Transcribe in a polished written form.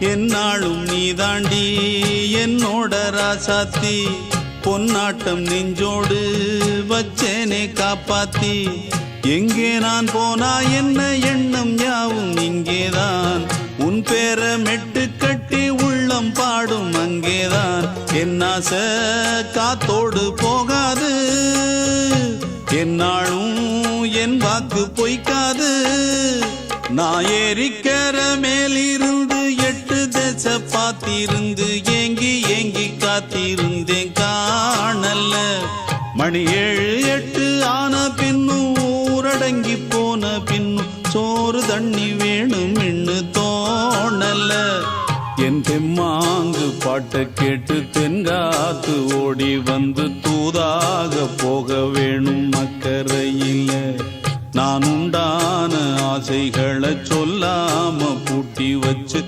என்னாலும் நீ தாண்டி என்னோட ராசாத்தி பொன்னாட்டம் நெஞ்சோடு வச்சேனே காப்பாத்தி எங்கே நான் போனா என்ன எண்ணம் யாவும் இங்கேதான் உன் பேர மெட்டு கட்டி உள்ளம் பாடும் அங்கேதான் என் ஆசை காத்தோடு போகாது என்னாலும் என் வாக்கு பொய்க்காது நான் ஏறிக்கிற மேலிருந்து 8 தேச பார்த்திருந்து ஏங்கி ஏங்கி காத்திருந்தேன் காணல்ல மணி 7 8 ஆன பின்னும் ஊரடங்கி போன பின்னும் சோறு தண்ணி வேணும் இன்னு தோணல்ல என் தெம்மாங்கு பாட்டை கேட்டு தென்காத்து ஓடி வந்து தூதாக போக வேணும் அக்கறையில நான் உண்டான ஆசைகளை சொல்லாம பூட்டி வச்சு